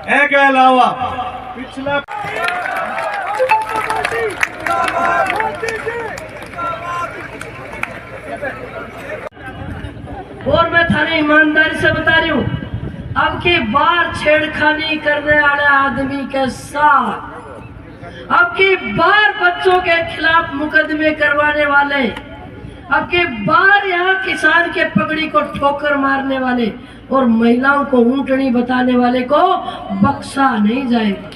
एक अलावा पिछला और मैं थाने ईमानदारी से बता रही हूँ, अब की बार छेड़खानी करने वाले आदमी के साथ, अब की बार बच्चों के खिलाफ मुकदमे करवाने वाले, अब की बार यहाँ किसान के पगड़ी को ठोकर मारने वाले और महिलाओं को ऊंटनी बताने वाले को बख्शा नहीं जाएगा।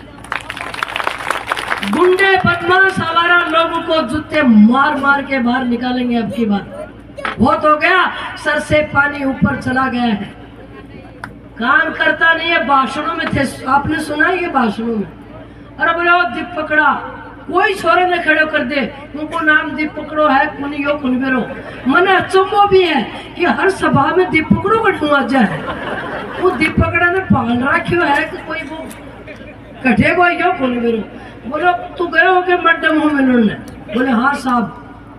गुंडे बदमाश आवारा लोगों को जूते मार मार के बाहर निकालेंगे। अब की बार बहुत हो गया, सर से पानी ऊपर चला गया है, काम करता नहीं है। भाषणों में थे, आपने सुना है ये भाषणों में, अरे बोले वो दीप पकड़ा, कोई छोरे ने खड़े कर दे, उनको नाम दीप पकड़ो है, कुनी यो कुन बेरो। मने अचंभो भी है कि हर सभा में दीप पकड़ो कटुआ जाए, वो दीप पकड़ा ने पाल रखियो है कि कोई वो कटे को यो कुन बेरो। बोलो तू गए हो के मैडम हो मिलने? बोले हाँ साहब।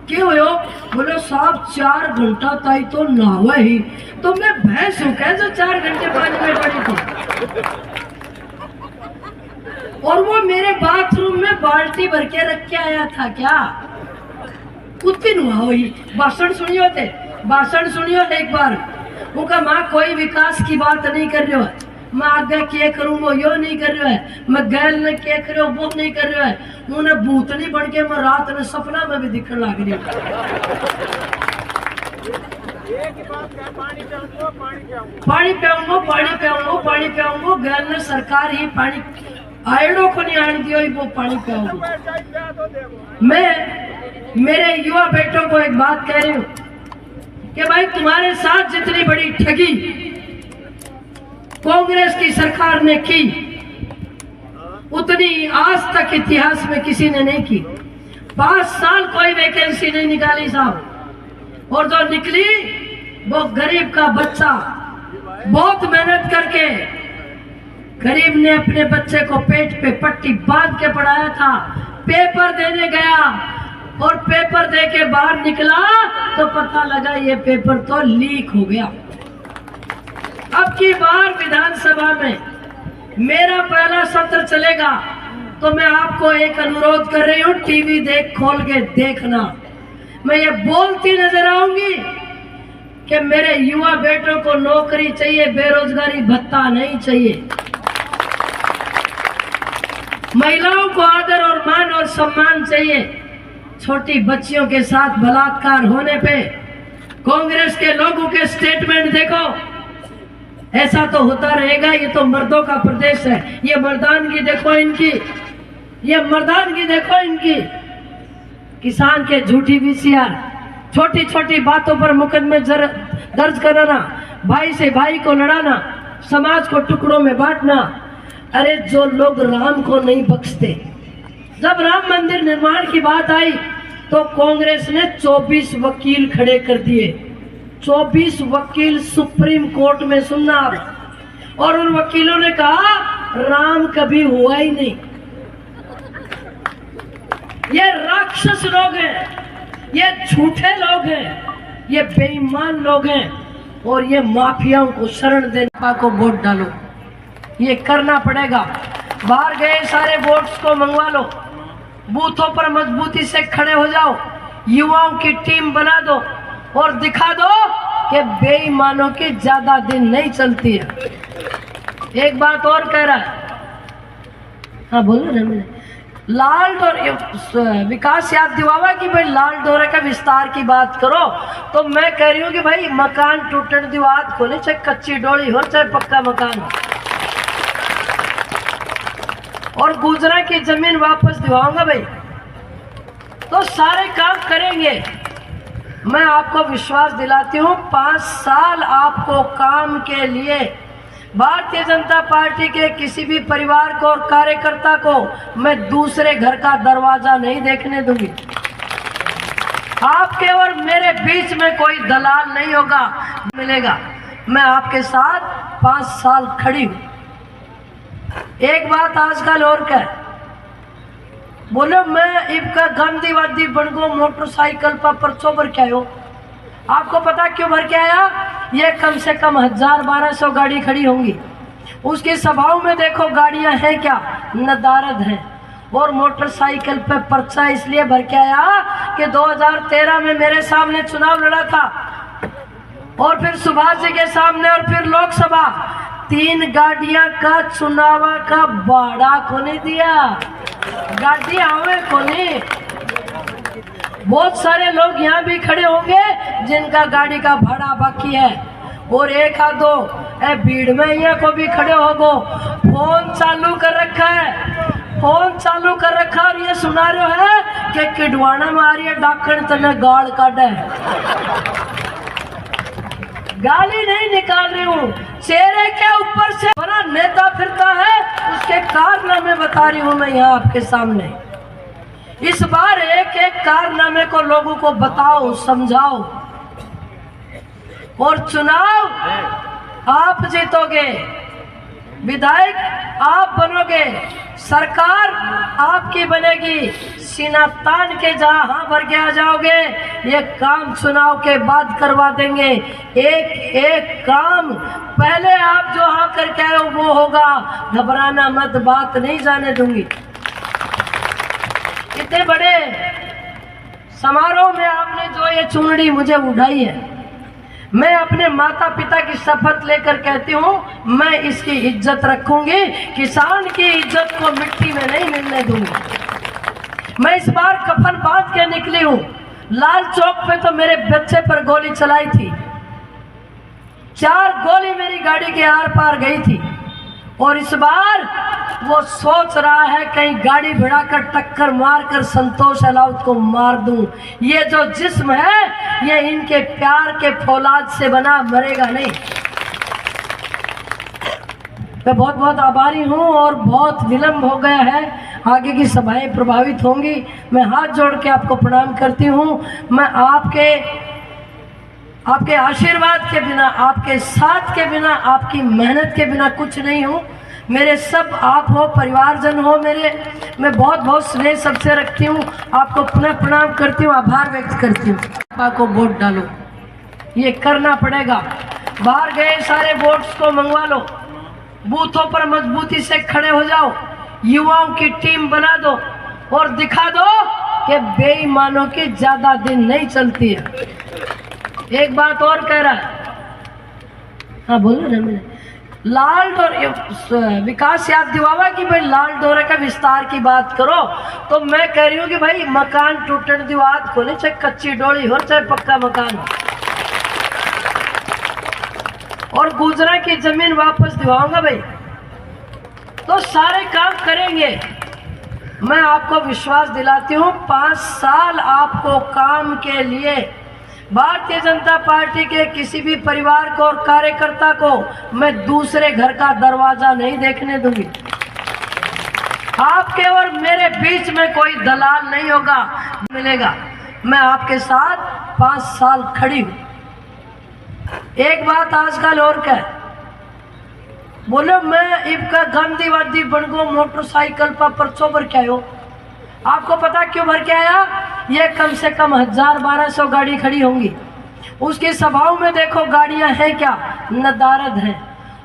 क्यों हो? बोले साहब 4 घंटा ताई तो नहावा ही, तो मैं भैंस हूँ कैसे 4 घंटे पानी में पड़ी थी, और वो मेरे बाथरूम में बाल्टी भर के रख के आया था क्या? कुत्ती नुआ हुई। भाषण सुनियो थे, भाषण सुनियो एक बार। वो कहा माँ कोई विकास की बात नहीं कर रहे हो है, मैं आगे क्या करूँ वो यो नहीं कर रहे है, मैं गैल ने क्या कर रहे हो वो नहीं कर रहे है। उन्हें भूतनी बन के मैं रात में सपना में भी दिखने लग रही हूँ। पानी पियाऊंगा पानी पियाऊंगा पानी पियाऊंगा, गैल ने सरकार ही पानी आयडो को नहीं आने दियो, वो पानी पियाऊंगा। मैं मेरे युवा बेटों को एक बात कह रही हूँ कि भाई तुम्हारे साथ जितनी बड़ी ठगी कांग्रेस की सरकार ने की, उतनी आज तक इतिहास में किसी ने नहीं की। 5 साल कोई वैकेंसी नहीं निकाली साहब, और जो निकली वो गरीब का बच्चा बहुत मेहनत करके, गरीब ने अपने बच्चे को पेट पे पट्टी बांध के पढ़ाया था, पेपर देने गया और पेपर दे के बाहर निकला तो पता लगा ये पेपर तो लीक हो गया। अब की बार विधानसभा में मेरा पहला सत्र चलेगा तो मैं आपको एक अनुरोध कर रही हूँ, टीवी देख खोल के देखना। मैं ये बोलती नजर आऊंगी कि मेरे युवा बेटों को नौकरी चाहिए, बेरोजगारी भत्ता नहीं चाहिए। महिलाओं को आदर और मान और सम्मान चाहिए। छोटी बच्चियों के साथ बलात्कार होने पे कांग्रेस के लोगों के स्टेटमेंट देखो, ऐसा तो होता रहेगा, ये तो मर्दों का प्रदेश है। ये मर्दानगी देखो इनकी, ये मर्दानगी देखो इनकी। किसान के झूठी वीसीआर, छोटी छोटी बातों पर मुकदमे दर्ज कराना, भाई से भाई को लड़ाना, समाज को टुकड़ों में बांटना। अरे जो लोग राम को नहीं बख्शते, जब राम मंदिर निर्माण की बात आई तो कांग्रेस ने 24 वकील खड़े कर दिए। 24 वकील सुप्रीम कोर्ट में, सुनना आप, और उन वकीलों ने कहा राम कभी हुआ ही नहीं। ये राक्षस लोग हैं, ये झूठे लोग हैं, ये बेईमान लोग हैं, और ये माफियाओं को शरण देने को वोट डालो, ये करना पड़ेगा। बाहर गए सारे वोट्स को मंगवा लो, बूथों पर मजबूती से खड़े हो जाओ, युवाओं की टीम बना दो और दिखा दो कि बेईमानों की ज्यादा दिन नहीं चलती है। एक बात और कह रहा है, हाँ बोलो ना, मैंने लाल डोरे विकास याद दिलावा कि भाई लाल डोरे का विस्तार की बात करो, तो मैं कह रही हूँ कि भाई मकान टूटने दी बात खोले, चाहे कच्ची डोली हो चाहे पक्का मकान हो, और गुजरा की जमीन वापस दिवाऊंगा भाई, तो सारे काम करेंगे। मैं आपको विश्वास दिलाती हूँ 5 साल आपको काम के लिए भारतीय जनता पार्टी के किसी भी परिवार को और कार्यकर्ता को मैं दूसरे घर का दरवाजा नहीं देखने दूंगी। आपके और मेरे बीच में कोई दलाल नहीं होगा, मिलेगा। मैं आपके साथ 5 साल खड़ी हूँ। एक बात आजकल और क्या, बोलो मैं इनका गांधीवादी बन गो, मोटरसाइकिल पर परचो भर के आयो। आपको पता क्यों भर के आया? ये कम से कम 1000-1200 गाड़ी खड़ी होंगी, उसकी सभाओं में देखो गाड़ियां हैं क्या, नदारद हैं। और मोटरसाइकिल पे पर्चा इसलिए भर के आया कि 2013 में मेरे सामने चुनाव लड़ा था, और फिर सुभाष जी के सामने, और फिर लोकसभा। 3 गाड़ियां का चुनाव का भाड़ा को नहीं दिया, गाड़ी आवे को नहीं। बहुत सारे लोग यहाँ भी खड़े होंगे जिनका गाड़ी का भाड़ा बाकी है, और एक आधो भीड़ में यहाँ को भी खड़े होगो, फोन चालू कर रखा है, फोन चालू कर रखा, और ये सुना रहे है कि किडवाना में आ रही है डाकण तने गाड़ काटे। गाली नहीं निकाल रही हूँ, चेहरे के ऊपर से बड़ा नेता फिरता है, उसके कारनामे बता रही हूँ मैं यहाँ आपके सामने। इस बार एक एक कारनामे को लोगों को बताओ, समझाओ, और चुनाव आप जीतोगे, विधायक आप बनोगे, सरकार आपकी बनेगी, सीना तान के जहां भर के आ जाओगे। ये काम चुनाव के बाद करवा देंगे, एक एक काम। पहले आप जो हाँ करके आए हो वो होगा, घबराना मत, बात नहीं जाने दूंगी। इतने बड़े समारोह में आपने जो ये चुनरी मुझे उठाई है, मैं अपने माता पिता की शपथ लेकर कहती हूँ, मैं इसकी इज्जत रखूंगी, किसान की इज्जत को मिट्टी में नहीं मिलने दूंगी। मैं इस बार कफन बांध के निकली हूँ। लाल चौक पे तो मेरे बच्चे पर गोली चलाई थी, 4 गोली मेरी गाड़ी के आर पार गई थी, और इस बार वो सोच रहा है कहीं गाड़ी भिड़ाकर टक्कर मारकर संतोष अहलावत को मार दूं। ये जो जिस्म है ये इनके प्यार के फौलाद से बना, मरेगा नहीं। मैं बहुत बहुत आभारी हूँ, और बहुत विलंब हो गया है, आगे की सभाएं प्रभावित होंगी। मैं हाथ जोड़ के आपको प्रणाम करती हूँ। मैं आपके आशीर्वाद के बिना, आपके साथ के बिना, आपकी मेहनत के बिना कुछ नहीं हूँ। मेरे सब आप हो, परिवारजन हो मेरे। मैं बहुत बहुत स्नेह सबसे रखती हूँ, आपको पुनः प्रणाम करती हूँ, आभार व्यक्त करती हूँ। आपको वोट डालो, ये करना पड़ेगा। बाहर गए सारे वोट्स को मंगवा लो, बूथों पर मजबूती से खड़े हो जाओ, युवाओं की टीम बना दो, और दिखा दो कि बेईमानों की ज्यादा दिन नहीं चलती है। एक बात और कह रहा है, हाँ बोलो ना, मैंने लाल डोरे, विकास याद दिलावा कि भाई लाल डोरे का विस्तार की बात करो, तो मैं कह रही हूँ कि भाई मकान टूटने की बात खोले, चाहे कच्ची डोली हो चाहे पक्का मकान हो, और गुजरा की जमीन वापस दिलाऊंगा भाई, तो सारे काम करेंगे। मैं आपको विश्वास दिलाती हूँ, 5 साल आपको काम के लिए भारतीय जनता पार्टी के किसी भी परिवार को और कार्यकर्ता को मैं दूसरे घर का दरवाजा नहीं देखने दूंगी। आपके और मेरे बीच में कोई दलाल नहीं होगा, मिलेगा। मैं आपके साथ 5 साल खड़ी हूँ। एक बात आजकल और क्या है, बोलो मैं इबका गांधीवादी बन गो, मोटरसाइकिल पर पर्चो भर के आयो। आपको पता क्यों भर के आया? ये कम से कम 1000-1200 गाड़ी खड़ी होंगी। उसकी सभाओं में देखो गाड़ियां हैं क्या, नदारद हैं।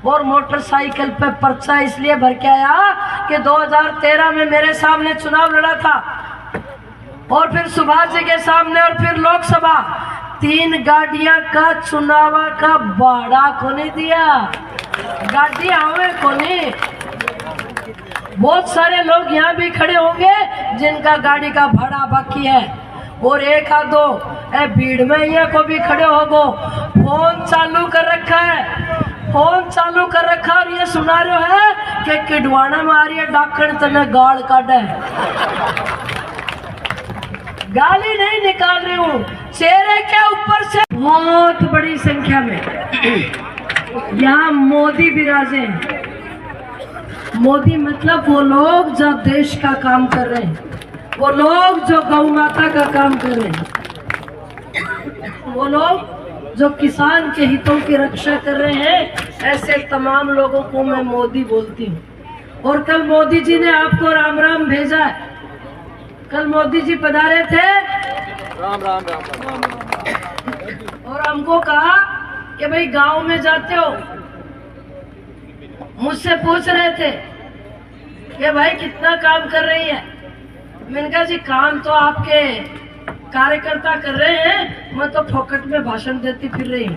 और मोटरसाइकिल पे पर्चा इसलिए भर के आया कि 2013 में मेरे सामने चुनाव लड़ा था, और फिर सुभाष जी के सामने, और फिर लोकसभा। 3 गाड़ियां का चुनाव का भाड़ा को नहीं दिया, गाड़ी आवे को नहीं। बहुत सारे लोग यहाँ भी खड़े होंगे जिनका गाड़ी का भाड़ा बाकी है, और एक आधो भीड़ में यहाँ को भी खड़े होगो, फोन चालू कर रखा है, फोन चालू कर रखा, और ये सुना रहे है कि किडवाना में आ रही है डाकण तने गाड़ काटे। गाली नहीं निकाल रही हूँ, चेहरे के ऊपर से बहुत बड़ी संख्या में यहाँ मोदी विराजे हैं। मोदी मतलब वो लोग जो देश का काम कर रहे हैं, वो लोग जो गौ माता का काम कर रहे हैं, वो लोग जो किसान के हितों की रक्षा कर रहे हैं, ऐसे तमाम लोगों को मैं मोदी बोलती हूँ। और कल मोदी जी ने आपको राम राम भेजा है। कल मोदी जी पधारे थे, राम राम राम राम, और हमको कहा कि भाई गांव में जाते हो मुझसे पूछ रहे थे कि भाई कितना काम कर रही है। मैंने कहा जी काम तो आपके कार्यकर्ता कर रहे हैं, मैं तो फोकट में भाषण देती फिर रही हूँ,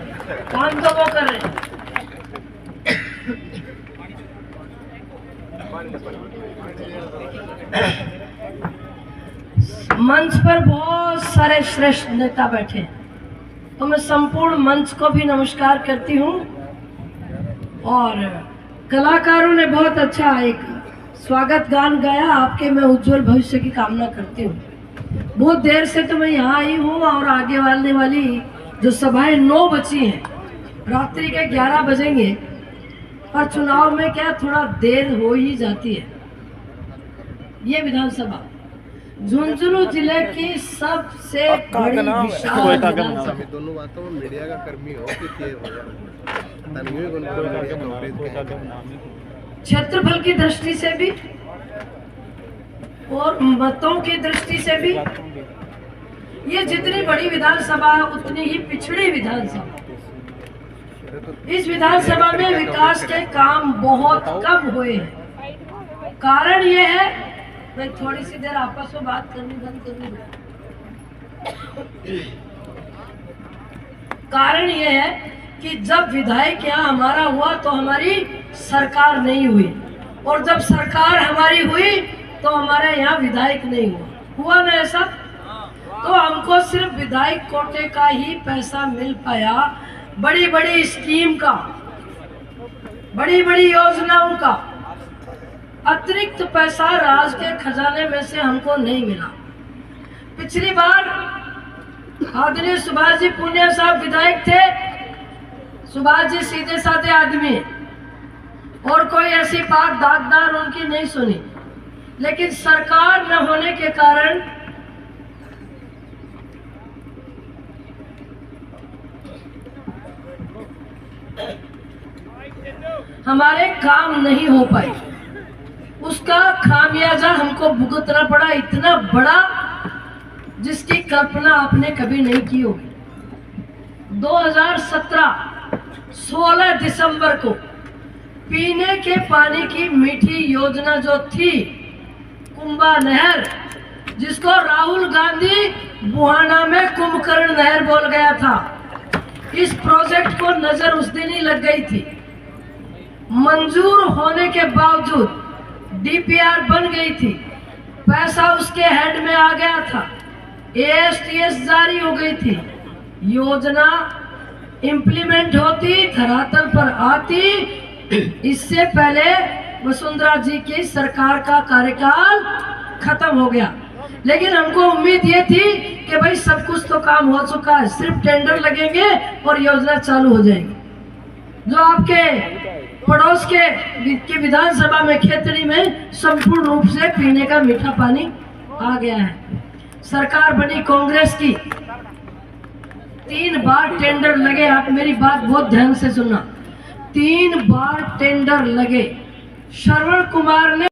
काम तो वो कर रहे हैं। मंच पर बहुत सारे श्रेष्ठ नेता बैठे हैं, तो मैं संपूर्ण मंच को भी नमस्कार करती हूँ। और कलाकारों ने बहुत अच्छा एक स्वागत गान गाया, आपके मैं उज्जवल भविष्य की कामना करती हूँ। बहुत देर से तो मैं यहाँ आई हूँ और आगे वाली जो सभाएं 9 बची हैं, रात्रि के 11 बजेंगे, पर चुनाव में क्या थोड़ा देर हो ही जाती है। ये विधानसभा झुंझुनू जिले की सबसे बड़ी विशाल विधानसभा। दोनों बातों में मीडिया का कर्मी हो कि क्षेत्रफल की दृष्टि से भी और मतों की दृष्टि से भी ये जितनी बड़ी विधानसभा है उतनी ही पिछड़ी विधानसभा। इस विधानसभा में विकास के काम बहुत कम हुए हैं। कारण ये है, मैं थोड़ी सी देर आपस में बात करनी बंद करूंगा। कारण ये है कि जब विधायक यहाँ हमारा हुआ तो हमारी सरकार नहीं हुई, और जब सरकार हमारी हुई तो हमारे यहाँ विधायक नहीं हुआ ना ऐसा। तो हमको सिर्फ विधायक कोटे का ही पैसा मिल पाया, बड़ी बड़ी स्कीम का, बड़ी बड़ी योजनाओं का अतिरिक्त पैसा राज्य के खजाने में से हमको नहीं मिला। पिछली बार आदरणीय सुभाष जी पुनिया साहब विधायक थे। सुभाष जी सीधे साधे आदमी, और कोई ऐसी बात दागदार उनकी नहीं सुनी, लेकिन सरकार न होने के कारण हमारे काम नहीं हो पाए। उसका खामियाजा हमको भुगतना पड़ा, इतना बड़ा जिसकी कल्पना आपने कभी नहीं की होगी। 2017 16 दिसंबर को पीने के पानी की मीठी योजना जो थी, कुंभा नहर, जिसको राहुल गांधी बुहाना में कुंभकर्ण नहर बोल गया था, इस प्रोजेक्ट को नजर उस दिन ही लग गई थी। मंजूर होने के बावजूद डीपीआर बन गई थी, पैसा उसके हेड में आ गया था, एएसटीएस जारी हो गई थी, योजना इम्प्लीमेंट होती, धरातल पर आती, इससे पहले वसुंधरा जी की सरकार का कार्यकाल खत्म हो गया। लेकिन हमको उम्मीद ये थी कि भाई सब कुछ तो काम हो चुका है, सिर्फ टेंडर लगेंगे और योजना चालू हो जाएगी। जो आपके पड़ोस के विधानसभा में खेतड़ी में संपूर्ण रूप से पीने का मीठा पानी आ गया है। सरकार बनी कांग्रेस की, 3 बार टेंडर लगे। आप मेरी बात बहुत ध्यान से सुनना, 3 बार टेंडर लगे। श्रवण कुमार ने